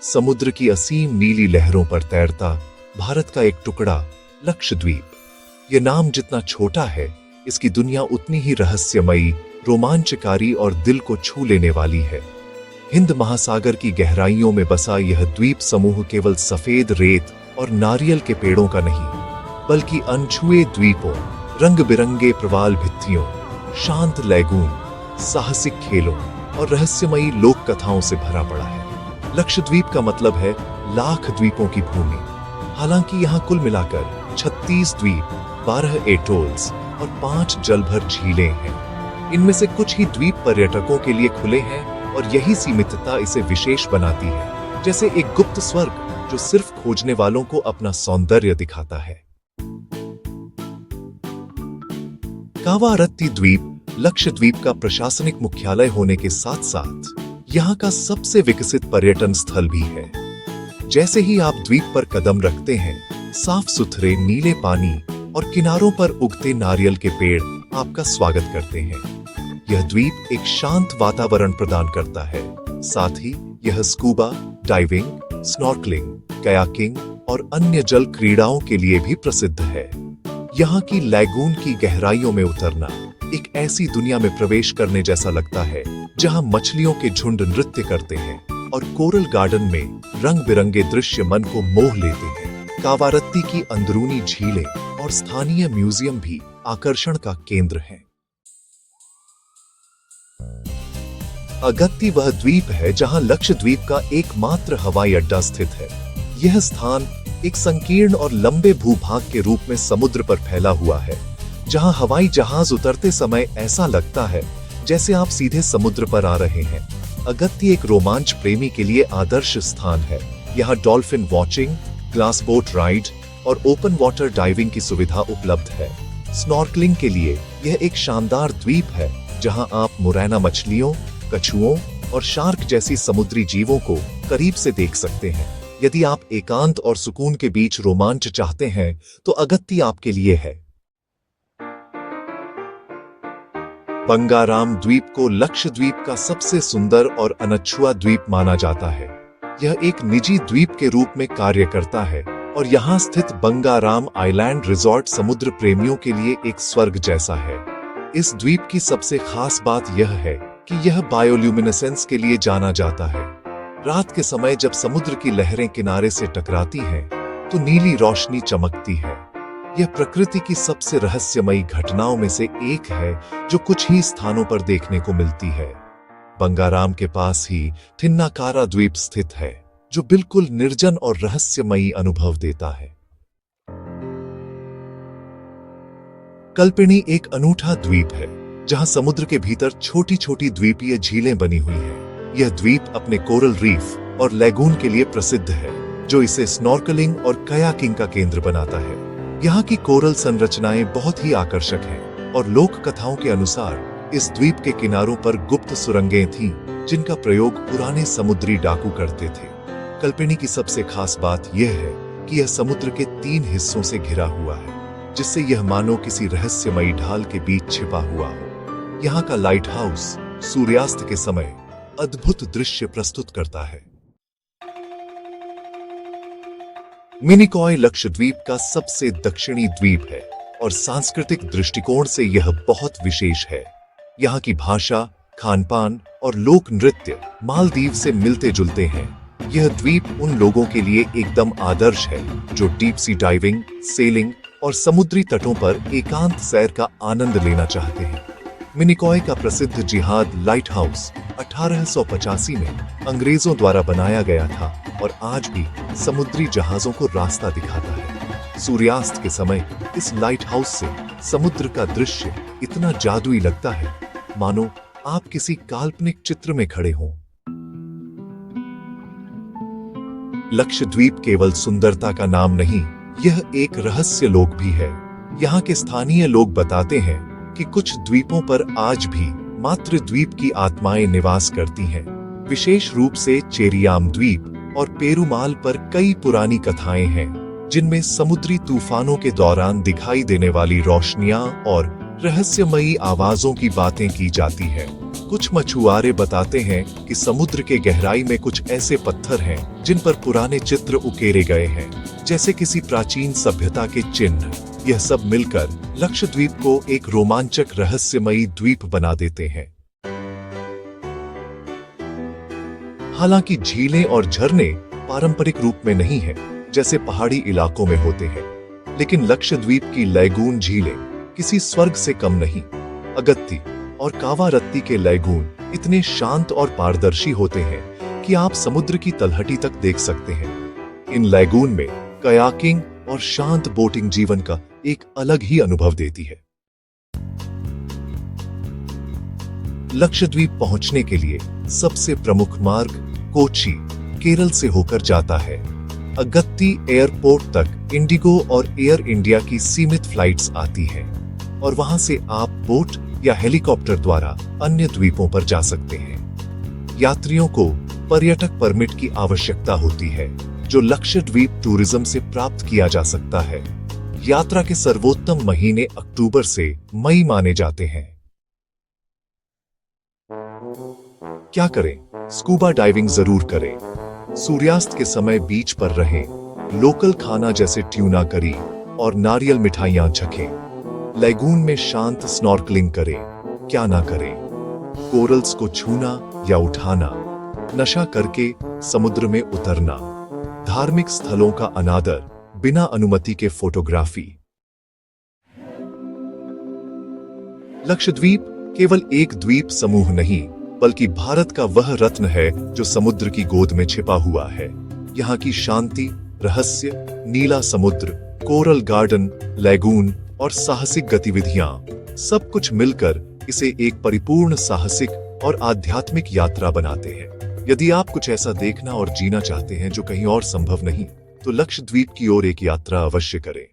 समुद्र की असीम नीली लहरों पर तैरता भारत का एक टुकड़ा लक्षद्वीप। यह नाम जितना छोटा है, इसकी दुनिया उतनी ही रहस्यमयी, रोमांचकारी और दिल को छू लेने वाली है। हिंद महासागर की गहराइयों में बसा यह द्वीप समूह केवल सफेद रेत और नारियल के पेड़ों का नहीं, बल्कि अनछुए द्वीपों, रंग बिरंगे प्रवाल भित्तियों, शांत लैगून, साहसिक खेलों और रहस्यमयी लोक कथाओं से भरा पड़ा है। लक्षद्वीप का मतलब है लाख द्वीपों की भूमि। हालांकि यहाँ कुल मिलाकर 36 द्वीप, 12 एटोल्स और 5 जलभर झीलें हैं। इनमें से कुछ ही द्वीप पर्यटकों के लिए खुले हैं और यही सीमितता इसे विशेष बनाती है, जैसे एक गुप्त स्वर्ग जो सिर्फ खोजने वालों को अपना सौंदर्य दिखाता है। कावारत्ती द्वीप लक्षद्वीप का प्रशासनिक मुख्यालय होने के साथ साथ यहाँ का सबसे विकसित पर्यटन स्थल भी है। जैसे ही आप द्वीप पर कदम रखते हैं, साफ सुथरे नीले पानी और किनारों पर उगते नारियल के पेड़ आपका स्वागत करते हैं। यह द्वीप एक शांत वातावरण प्रदान करता है। साथ ही यह स्कूबा डाइविंग, स्नॉर्कलिंग, कयाकिंग और अन्य जल क्रीड़ाओं के लिए भी प्रसिद्ध है। यहाँ की लैगून की गहराइयों में उतरना एक ऐसी दुनिया में प्रवेश करने जैसा लगता है जहाँ मछलियों के झुंड नृत्य करते हैं और कोरल गार्डन में रंग बिरंगे दृश्य मन को मोह लेते हैं। कावारत्ती की अंदरूनी झीलें और स्थानीय म्यूजियम भी आकर्षण का केंद्र हैं। अगत्ती वह द्वीप है जहां लक्षद्वीप का एकमात्र हवाई अड्डा स्थित है। यह स्थान एक संकीर्ण और लंबे भूभाग के रूप में समुद्र पर फैला हुआ है, जहां हवाई जहाज उतरते समय ऐसा लगता है जैसे आप सीधे समुद्र पर आ रहे हैं। अगत्ती एक रोमांच प्रेमी के लिए आदर्श स्थान है। यहाँ dolphin watching, glass boat ride और ओपन वाटर डाइविंग की सुविधा उपलब्ध है। स्नॉर्कलिंग के लिए यह एक शानदार द्वीप है, जहां आप मुरैना मछलियों, कछुओं और शार्क जैसी समुद्री जीवों को करीब से देख सकते हैं। यदि आप एकांत और सुकून के बीच रोमांच चाहते हैं, तो अगत्ती आपके लिए है। बंगाराम द्वीप को लक्षद्वीप का सबसे सुंदर और अनछुआ द्वीप माना जाता है। यह एक निजी द्वीप के रूप में कार्य करता है और यहाँ स्थित बंगाराम आइलैंड रिजॉर्ट समुद्र प्रेमियों के लिए एक स्वर्ग जैसा है। इस द्वीप की सबसे खास बात यह है कि यह बायोल्यूमिनेसेंस के लिए जाना जाता है। रात के समय जब समुद्र की लहरें किनारे से टकराती हैं, तो नीली रोशनी चमकती है। यह प्रकृति की सबसे रहस्यमयी घटनाओं में से एक है जो कुछ ही स्थानों पर देखने को मिलती है। बंगाराम के पास ही थिन्नाकारा द्वीप स्थित है, जो बिल्कुल निर्जन और रहस्यमयी अनुभव देता है। कल्पिनी एक अनूठा द्वीप है, जहां समुद्र के भीतर छोटी छोटी द्वीपीय झीलें बनी हुई हैं। यह द्वीप अपने कोरल रीफ और लैगून के लिए प्रसिद्ध है, जो इसे स्नॉर्कलिंग और कयाकिंग का केंद्र बनाता है। यहाँ की कोरल संरचनाएं बहुत ही आकर्षक हैं और लोक कथाओं के अनुसार इस द्वीप के किनारों पर गुप्त सुरंगें थीं, जिनका प्रयोग पुराने समुद्री डाकू करते थे। कल्पिनी की सबसे खास बात यह है कि यह समुद्र के 3 हिस्सों से घिरा हुआ है, जिससे यह मानो किसी रहस्यमयी ढाल के बीच छिपा हुआ हो। यहाँ का लाइट हाउस सूर्यास्त के समय अद्भुत दृश्य प्रस्तुत करता है। मिनिकॉय लक्षद्वीप का सबसे दक्षिणी द्वीप है और सांस्कृतिक दृष्टिकोण से यह बहुत विशेष है। यहाँ की भाषा, खानपान और लोक नृत्य मालदीव से मिलते जुलते हैं। यह द्वीप उन लोगों के लिए एकदम आदर्श है जो डीप सी डाइविंग, सेलिंग और समुद्री तटों पर एकांत सैर का आनंद लेना चाहते हैं। मिनिकॉय का प्रसिद्ध जिहाद लाइट हाउस 1885 में अंग्रेजों द्वारा बनाया गया था और आज भी समुद्री जहाजों को रास्ता दिखाता है। सूर्यास्त के समय इस लाइट हाउस से समुद्र का दृश्य इतना जादुई लगता है, मानो आप किसी काल्पनिक चित्र में खड़े हों। लक्षद्वीप केवल सुंदरता का नाम नहीं, यह एक रहस्य लोक भी है। यहाँ के स्थानीय लोग बताते हैं कि कुछ द्वीपों पर आज भी मातृ द्वीप की आत्माएं निवास करती हैं। विशेष रूप से चेरियाम द्वीप और पेरुमाल पर कई पुरानी कथाएं हैं, जिनमें समुद्री तूफानों के दौरान दिखाई देने वाली रोशनियां और रहस्यमयी आवाजों की बातें की जाती है। कुछ मछुआरे बताते हैं कि समुद्र के गहराई में कुछ ऐसे पत्थर हैं जिन पर पुराने चित्र उकेरे गए हैं, जैसे किसी प्राचीन सभ्यता के चिन्ह। यह सब मिलकर लक्षद्वीप को एक रोमांचक रहस्यमयी द्वीप बना देते हैं। हालांकि झीलें और झरने पारंपरिक रूप में नहीं हैं, जैसे पहाड़ी इलाकों में होते हैं, लेकिन लक्षद्वीप की लैगून झीलें किसी स्वर्ग से कम नहीं। अगत्ती और कावारत्ती के लैगून इतने शांत और पारदर्शी होते हैं कि आप समुद्र की तलहटी तक देख सकते हैं। इन लैगून में कयाकिंग और शांत बोटिंग जीवन का एक अलग ही अनुभव देती है। लक्षद्वीप पहुंचने के लिए सबसे प्रमुख मार्ग कोच्चि, केरल से होकर जाता है। अगत्ती एयरपोर्ट तक इंडिगो और एयर इंडिया की सीमित फ्लाइट्स आती हैं और वहां से आप बोट या हेलीकॉप्टर द्वारा अन्य द्वीपों पर जा सकते हैं। यात्रियों को पर्यटक परमिट की आवश्यकता होती है, जो लक्षद्वीप टूरिज्म से प्राप्त किया जा सकता है। यात्रा के सर्वोत्तम महीने अक्टूबर से मई माने जाते हैं। क्या करें? स्कूबा डाइविंग जरूर करें। सूर्यास्त के समय बीच पर रहें। लोकल खाना जैसे ट्यूना करी और नारियल मिठाइयां चखें। लैगून में शांत स्नॉर्कलिंग करें। क्या ना करें? कोरल्स को छूना या उठाना, नशा करके समुद्र में उतरना, धार्मिक स्थलों का अनादर, बिना अनुमति के फोटोग्राफी। लक्षद्वीप केवल एक द्वीप समूह नहीं, बल्कि भारत का वह रत्न है जो समुद्र की गोद में छिपा हुआ है। यहाँ की शांति, रहस्य, नीला समुद्र, कोरल गार्डन, लैगून और साहसिक गतिविधियां, सब कुछ मिलकर इसे एक परिपूर्ण साहसिक और आध्यात्मिक यात्रा बनाते हैं। यदि आप कुछ ऐसा देखना और जीना चाहते हैं जो कहीं और संभव नहीं, तो लक्षद्वीप की ओर एक यात्रा अवश्य करें।